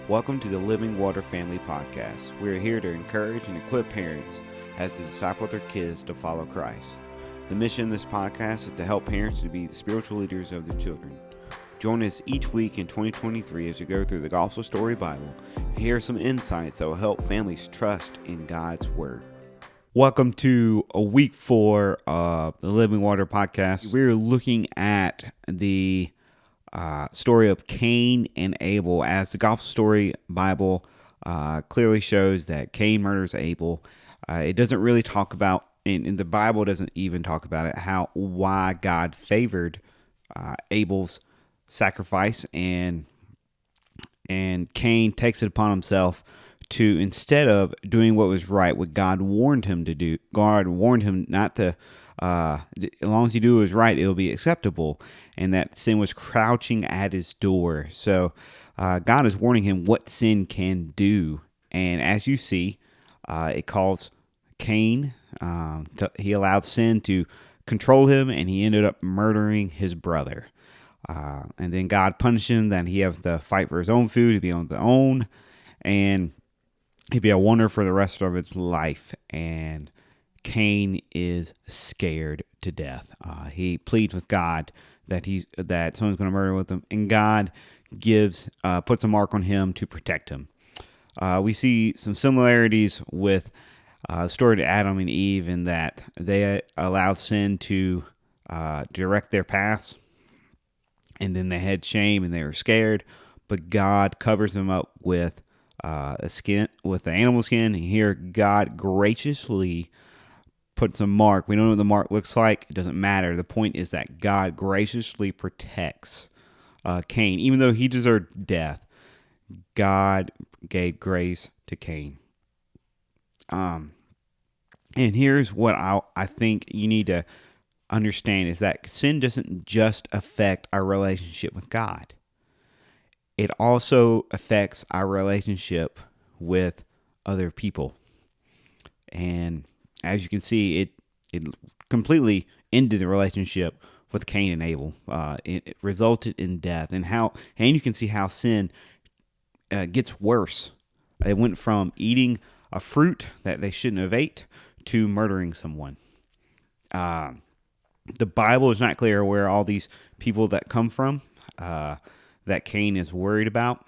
Welcome to the Living Water Family Podcast. We are here to encourage and equip parents as they disciple their kids to follow Christ. The mission of this podcast is to help parents to be the spiritual leaders of their children. Join us each week in 2023 as we go through the Gospel Story Bible and hear some insights that will help families trust in God's Word. Welcome to week 4 of the Living Water Podcast. We're looking at the story of Cain and Abel, as the Gospel Story Bible clearly shows that Cain murders Abel. It doesn't really talk about, and the Bible doesn't even talk about it, why God favored Abel's sacrifice, and Cain takes it upon himself to, instead of doing what was right, what God warned him to do. God warned him not to. As long as you do what is right, it will be acceptable, and that sin was crouching at his door. So God is warning him what sin can do, and as you see, it calls Cain. He allowed sin to control him, and he ended up murdering his brother. And then God punished him. Then he has to fight for his own food, to be on his own, and he'd be a wanderer for the rest of his life. And Cain is scared to death. He pleads with God that someone's going to murder with him, and God puts a mark on him to protect him. We see some similarities with the story to Adam and Eve, in that they allowed sin to direct their paths, and then they had shame and they were scared. But God covers them up with the animal skin. And here, God graciously puts a mark. We don't know what the mark looks like. It doesn't matter. The point is that God graciously protects Cain. Even though he deserved death, God gave grace to Cain. And here's what I think you need to understand, is that sin doesn't just affect our relationship with God. It also affects our relationship with other people. And as you can see, it completely ended the relationship with Cain and Abel. It resulted in death, and you can see how sin gets worse. They went from eating a fruit that they shouldn't have ate to murdering someone. The Bible is not clear where all these people that come from that Cain is worried about.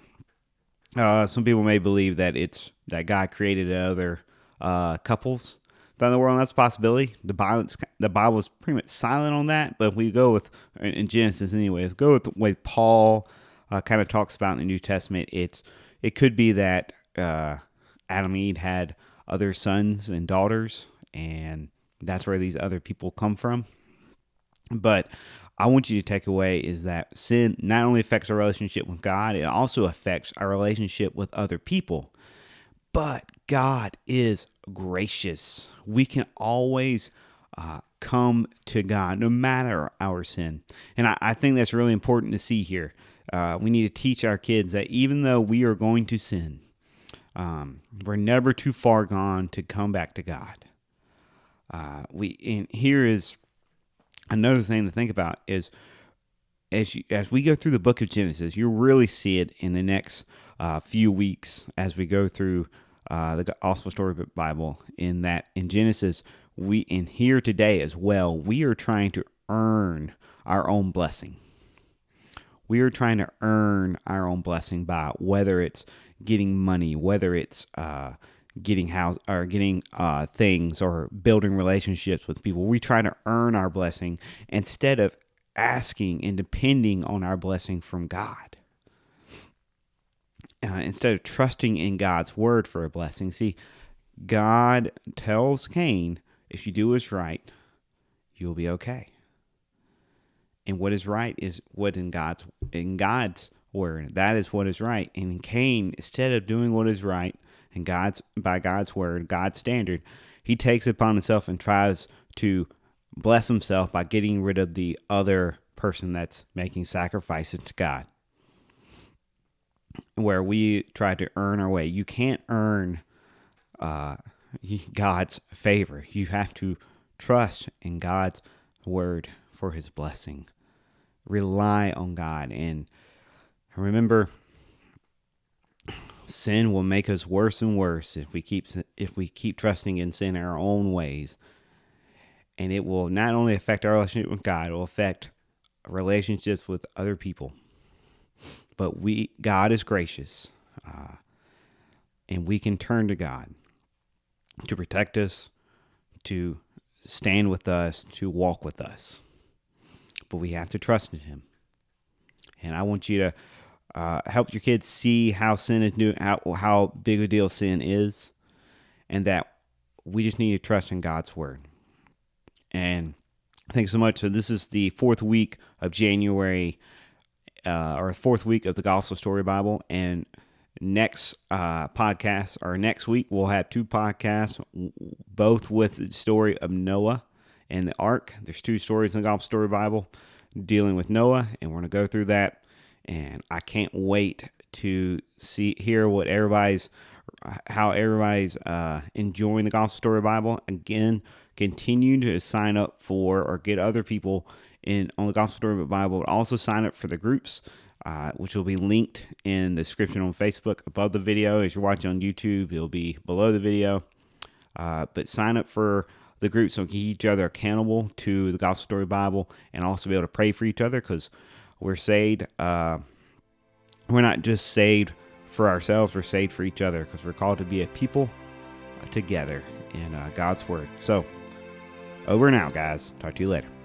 Some people may believe that it's that God created other couples in the world. That's a possibility. The Bible is pretty much silent on that, but if we go with, in Genesis anyways, go with the way Paul kind of talks about in the New Testament, it could be that Adam and Eve had other sons and daughters, and that's where these other people come from. But I want you to take away is that sin not only affects our relationship with God, it also affects our relationship with other people. But God is gracious. We can always come to God no matter our sin. And I think that's really important to see here. We need to teach our kids that even though we are going to sin, we're never too far gone to come back to God. And here is another thing to think about, is as we go through the book of Genesis, you'll really see it in the next few weeks as we go through the Gospel Story Bible, in that in Genesis, and here today as well, we are trying to earn our own blessing. We are trying to earn our own blessing by whether it's getting money, whether it's getting house or getting things, or building relationships with people. We try to earn our blessing instead of asking and depending on our blessing from God. Instead of trusting in God's word for a blessing. See, God tells Cain, if you do what's right, you'll be okay. And what is right is what in God's word. That is what is right. And Cain, instead of doing what is right and by God's word, God's standard, he takes it upon himself and tries to bless himself by getting rid of the other person that's making sacrifices to God. Where we try to earn our way. You can't earn God's favor. You have to trust in God's word for his blessing. Rely on God. And remember, sin will make us worse and worse if we keep trusting in sin in our own ways. And it will not only affect our relationship with God, it will affect relationships with other people. But God is gracious, and we can turn to God to protect us, to stand with us, to walk with us. But we have to trust in Him. And I want you to help your kids see how sin is new, how big a deal sin is, and that we just need to trust in God's word. And thanks so much. So this is the 4th week of January, or 4th week of the Gospel Story Bible. And next podcast, or next week, we'll have 2 podcasts, both with the story of Noah and the ark. There's 2 stories in the Gospel Story Bible dealing with Noah, and we're going to go through that. And I can't wait to hear how everybody's enjoying the Gospel Story Bible. Again, continue to sign up for, or get other people on the Gospel Story Bible, but also sign up for the groups, which will be linked in the description on Facebook above the video. As you're watching on YouTube, it'll be below the video. But sign up for the group so we can keep each other accountable to the Gospel Story Bible, and also be able to pray for each other, because we're saved. We're not just saved for ourselves, we're saved for each other, because we're called to be a people together in God's word. So, over and out, guys. Talk to you later.